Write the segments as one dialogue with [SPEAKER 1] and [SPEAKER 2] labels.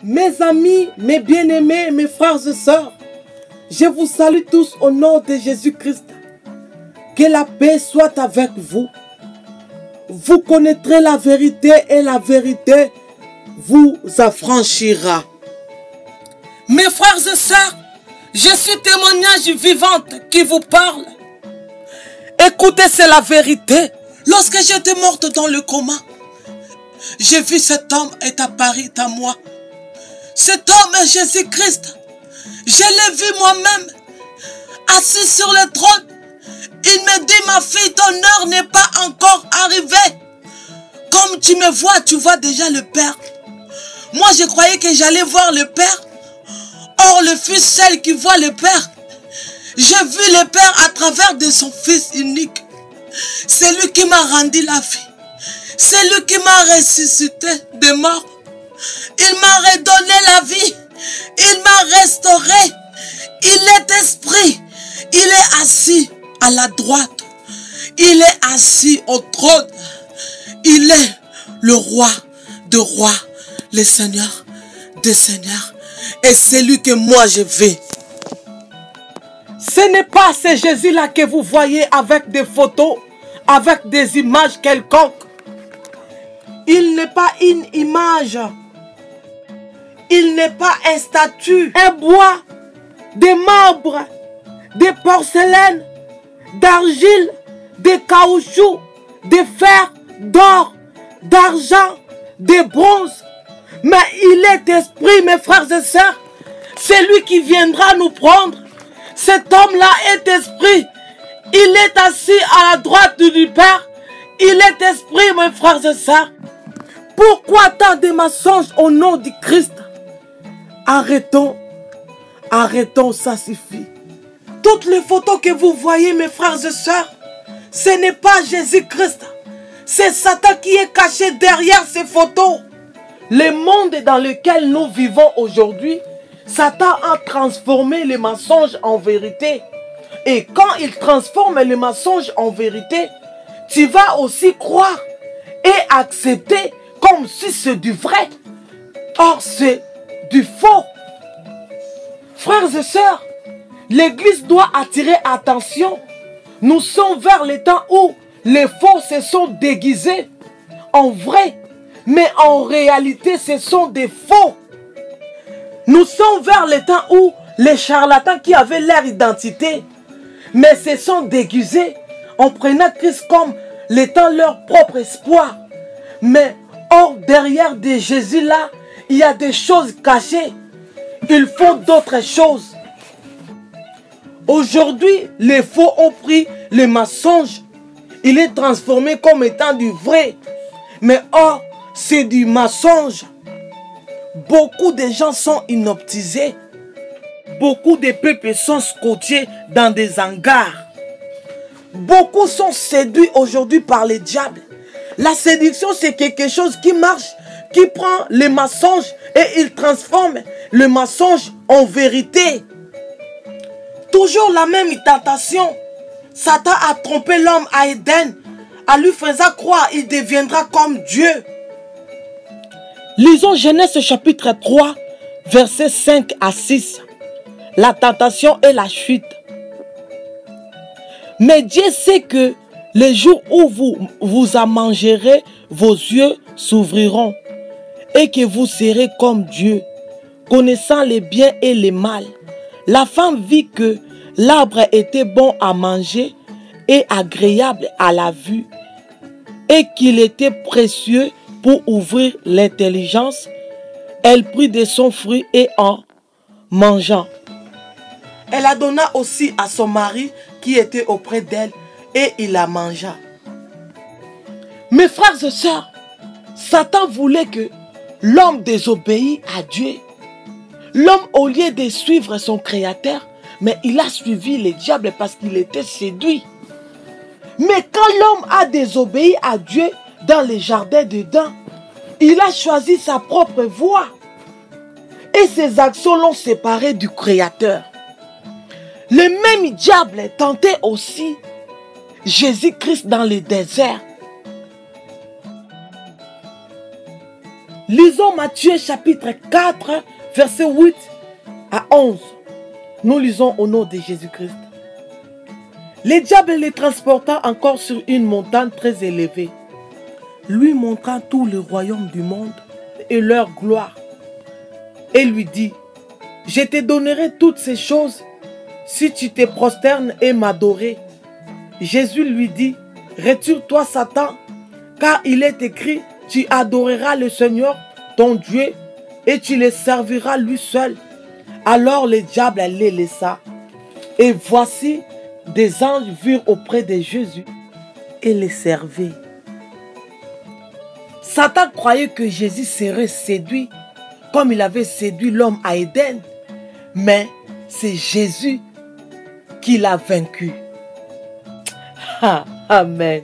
[SPEAKER 1] Mes amis, mes bien-aimés, mes frères et sœurs, je vous salue tous au nom de Jésus-Christ. Que la paix soit avec vous. Vous connaîtrez la vérité et la vérité vous affranchira. Mes frères et sœurs, je suis témoignage vivante qui vous parle. Écoutez, c'est la vérité. Lorsque j'étais morte dans le coma, j'ai vu cet homme est apparu à moi. Cet homme est Jésus-Christ. Je l'ai vu moi-même, assis sur le trône. Il me dit, ma fille, ton heure n'est pas encore arrivée. Comme tu me vois, tu vois déjà le Père. Moi, je croyais que j'allais voir le Père. Or, le Fils, celle qui voit le Père. J'ai vu le Père à travers de son Fils unique. C'est lui qui m'a rendu la vie. C'est lui qui m'a ressuscité des morts. Il m'a redonné la vie. Il m'a restauré. Il est esprit. Il est assis à la droite. Il est assis au trône. Il est le roi de rois, le Seigneur des seigneurs. Et c'est lui que moi je veux. Ce n'est pas ce Jésus-là que vous voyez avec des photos, avec des images quelconques. Il n'est pas une image. Il n'est pas un statue, un bois, des marbres, des porcelaines, d'argile, de caoutchouc, de fer, d'or, d'argent, de bronze. Mais il est esprit, mes frères et sœurs. C'est lui qui viendra nous prendre. Cet homme-là est esprit. Il est assis à la droite du Père. Il est esprit, mes frères et sœurs. Pourquoi tant de mensonges au nom du Christ? Arrêtons. Arrêtons, ça suffit. Toutes les photos que vous voyez, mes frères et sœurs, ce n'est pas Jésus-Christ. C'est Satan qui est caché derrière ces photos. Le monde dans lequel nous vivons aujourd'hui, Satan a transformé les mensonges en vérité. Et quand il transforme les mensonges en vérité, tu vas aussi croire et accepter comme si c'est du vrai. Or, c'est du faux. Frères et sœurs, l'Église doit attirer attention. Nous sommes vers les temps où les faux se sont déguisés en vrai. Mais en réalité, ce sont des faux. Nous sommes vers les temps où les charlatans qui avaient leur identité, mais se sont déguisés en prenant Christ comme l'étant leur propre espoir. Mais or, derrière de Jésus là, il y a des choses cachées. Ils font d'autres choses. Aujourd'hui, les faux ont pris le mensonge. Il est transformé comme étant du vrai. Mais or, c'est du mensonge. Beaucoup de gens sont hypnotisés. Beaucoup de peuples sont scotchés dans des hangars. Beaucoup sont séduits aujourd'hui par le diable. La séduction, c'est quelque chose qui marche, qui prend les mensonges et il transforme le mensonge en vérité. Toujours la même tentation. Satan a trompé l'homme à Éden, en lui faisant croire qu'il deviendra comme Dieu. Lisons Genèse chapitre 3, versets 5 à 6. La tentation et la chute. Mais Dieu sait que les jours où vous en mangerez, vos yeux s'ouvriront et que vous serez comme Dieu, connaissant les biens et les mal. La femme vit que l'arbre était bon à manger et agréable à la vue et qu'il était précieux pour ouvrir l'intelligence. Elle prit de son fruit et en mangeant, elle la donna aussi à son mari qui était auprès d'elle et il la mangea. Mes frères et sœurs, Satan voulait que l'homme désobéisse à Dieu. L'homme, au lieu de suivre son créateur, mais il a suivi le diable parce qu'il était séduit. Mais quand l'homme a désobéi à Dieu dans le jardin d'Éden, il a choisi sa propre voie. Et ses actions l'ont séparé du Créateur. Le même diable tentait aussi Jésus-Christ dans le désert. Lisons Matthieu chapitre 4, verset 8 à 11. Nous lisons au nom de Jésus-Christ. Le diable les transporta encore sur une montagne très élevée, lui montrant tout le royaume du monde et leur gloire, et lui dit, je te donnerai toutes ces choses si tu te prosternes et m'adorer. Jésus lui dit, retire-toi Satan, car il est écrit, tu adoreras le Seigneur, ton Dieu, et tu le serviras lui seul. Alors le diable les laissa, et voici, des anges virent auprès de Jésus et les servaient. Satan croyait que Jésus serait séduit comme il avait séduit l'homme à Éden. Mais c'est Jésus qui l'a vaincu. Amen.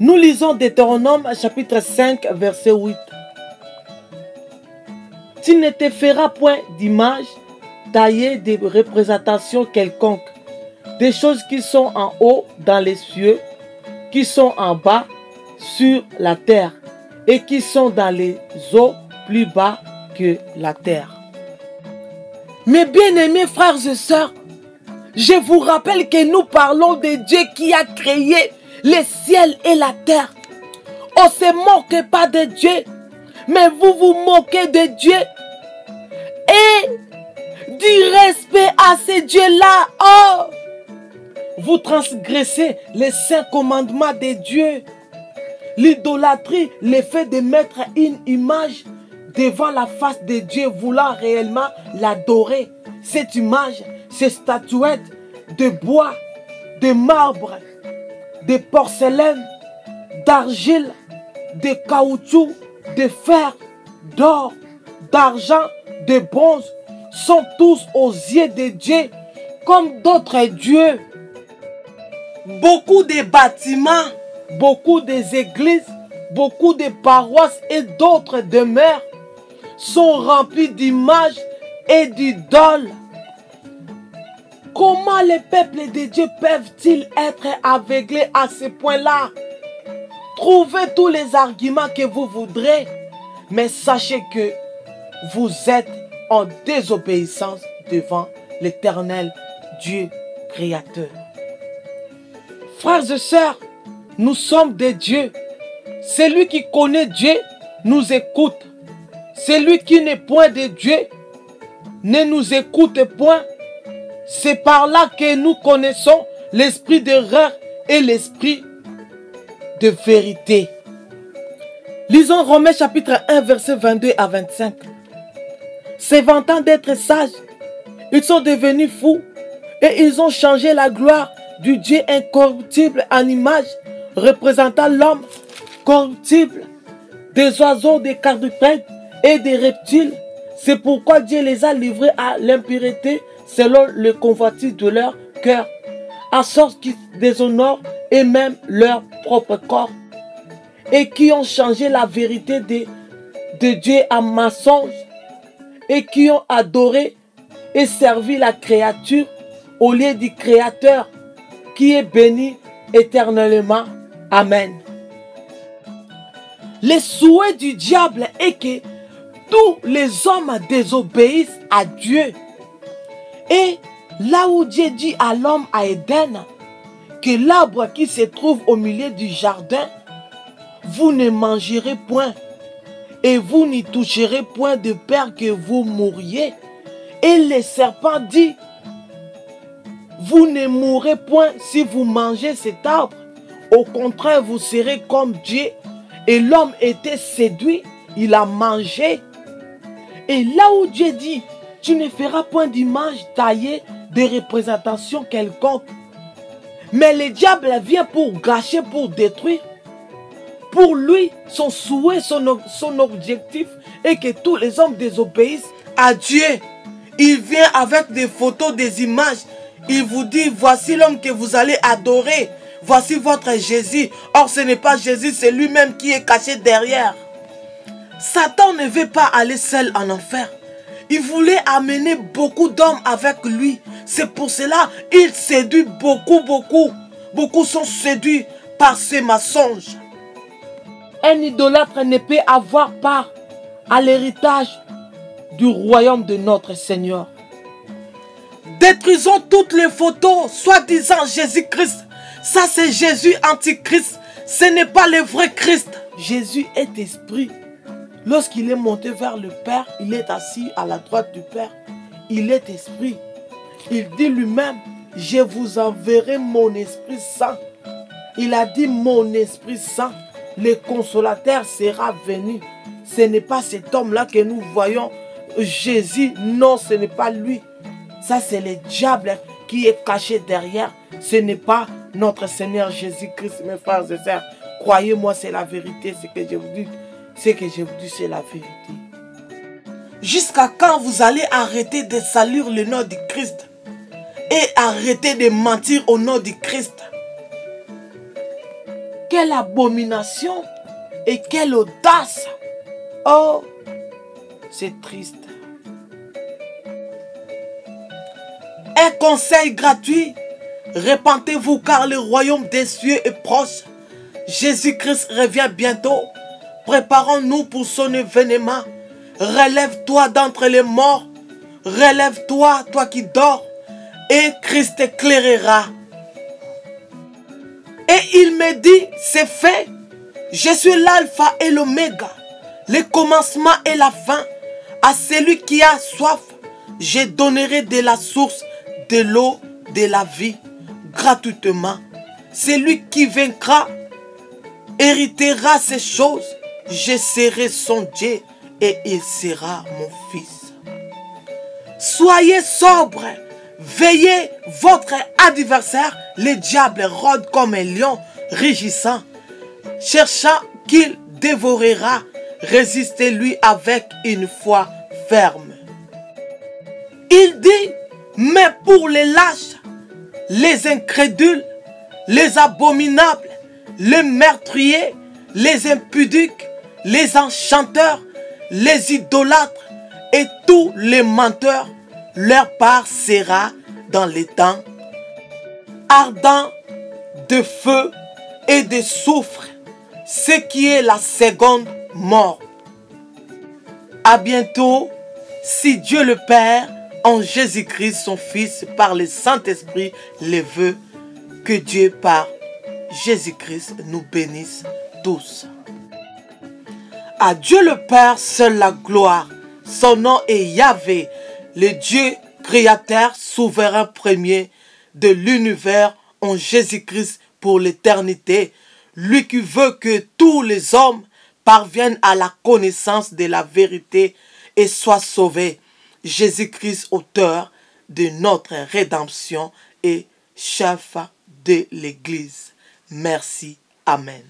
[SPEAKER 1] Nous lisons Deutéronome chapitre 5 verset 8. Tu ne te feras point d'image taillée de représentation quelconque, des choses qui sont en haut dans les cieux, qui sont en bas sur la terre et qui sont dans les eaux plus bas que la terre. Mes bien-aimés frères et sœurs, je vous rappelle que nous parlons de Dieu qui a créé les ciels et la terre. On ne se moque pas de Dieu, mais vous vous moquez de Dieu. Et du respect à ce Dieu-là, oh, vous transgressez les 5 commandements de Dieu. L'idolâtrie, le fait de mettre une image devant la face de Dieu, voulant réellement l'adorer. Cette image, ces statuettes de bois, de marbre, de porcelaine, d'argile, de caoutchouc, de fer, d'or, d'argent, de bronze, sont tous aux yeux de Dieu comme d'autres dieux. Beaucoup de bâtiments, beaucoup des églises, beaucoup de paroisses et d'autres demeures sont remplis d'images et d'idoles. Comment les peuples de Dieu peuvent-ils être aveuglés à ce point-là? Trouvez tous les arguments que vous voudrez, mais sachez que vous êtes en désobéissance devant l'Éternel Dieu créateur. Frères et sœurs, nous sommes des dieux. Celui qui connaît Dieu nous écoute. Celui qui n'est point de Dieu ne nous écoute point. C'est par là que nous connaissons l'esprit d'erreur et l'esprit de vérité. Lisons Romains chapitre 1 verset 22 à 25. Se vantant d'être sages, ils sont devenus fous et ils ont changé la gloire du Dieu incorruptible en image représentant l'homme corruptible, des oiseaux, des quadrupèdes et des reptiles. C'est pourquoi Dieu les a livrés à l'impureté selon le convoitise de leur cœur, à sorte qu'ils déshonorent et même leur propre corps, et qui ont changé la vérité de Dieu en mensonge, et qui ont adoré et servi la créature au lieu du Créateur, qui est béni éternellement. Amen. Le souhait du diable est que tous les hommes désobéissent à Dieu. Et là où Dieu dit à l'homme à Éden que l'arbre qui se trouve au milieu du jardin, vous ne mangerez point et vous n'y toucherez point de peur que vous mouriez. Et le serpent dit, vous ne mourrez point si vous mangez cet arbre. Au contraire, vous serez comme Dieu. Et l'homme était séduit, il a mangé. Et là où Dieu dit, tu ne feras point d'image taillée de représentation quelconque. Mais le diable vient pour gâcher, pour détruire. Pour lui, son souhait, son objectif est que tous les hommes désobéissent à Dieu. Il vient avec des photos, des images. Il vous dit, voici l'homme que vous allez adorer. Voici votre Jésus. Or, ce n'est pas Jésus, c'est lui-même qui est caché derrière. Satan ne veut pas aller seul en enfer. Il voulait amener beaucoup d'hommes avec lui. C'est pour cela qu'il séduit beaucoup. Beaucoup sont séduits par ces mensonges. Un idolâtre ne peut avoir part à l'héritage du royaume de notre Seigneur. Détruisons toutes les photos, soi-disant Jésus-Christ. Ça, c'est Jésus antichrist. Ce n'est pas le vrai Christ. Jésus est esprit. Lorsqu'il est monté vers le Père, il est assis à la droite du Père. Il est esprit. Il dit lui-même, je vous enverrai mon Esprit Saint. Il a dit mon Esprit Saint. Le consolateur sera venu. Ce n'est pas cet homme-là que nous voyons. Jésus, non, ce n'est pas lui. Ça, c'est le diable qui est caché derrière. Ce n'est pas notre Seigneur Jésus-Christ, mes frères et sœurs. Croyez-moi, c'est la vérité, ce que je vous dis. Ce que je vous dis, c'est la vérité. Jusqu'à quand vous allez arrêter de salir le nom du Christ et arrêter de mentir au nom du Christ? Quelle abomination et quelle audace! Oh, c'est triste. Un conseil gratuit. Repentez-vous car le royaume des cieux est proche. Jésus-Christ revient bientôt. Préparons-nous pour son événement. Relève-toi d'entre les morts. Relève-toi, toi qui dors. Et Christ éclairera. Et il me dit, c'est fait. Je suis l'alpha et l'oméga, le commencement et la fin. À celui qui a soif, je donnerai de la source de l'eau de la vie gratuitement. Celui qui vaincra héritera ces choses. Je serai son Dieu et il sera mon fils. Soyez sobres, veillez, votre adversaire, le diable, rôde comme un lion rugissant, cherchant qu'il dévorera. Résistez-lui avec une foi ferme. Il dit, mais pour les lâches, les incrédules, les abominables, les meurtriers, les impudiques, les enchanteurs, les idolâtres et tous les menteurs, leur part sera dans les temps ardent de feu et de soufre, ce qui est la seconde mort. À bientôt, si Dieu le Père, en Jésus-Christ, son Fils, par le Saint-Esprit, le veut, que Dieu, par Jésus-Christ, nous bénisse tous. À Dieu le Père, seule la gloire. Son nom est Yahvé, le Dieu créateur, souverain premier de l'univers, en Jésus-Christ pour l'éternité. Lui qui veut que tous les hommes parviennent à la connaissance de la vérité et soient sauvés. Jésus-Christ, auteur de notre rédemption et chef de l'Église. Merci. Amen.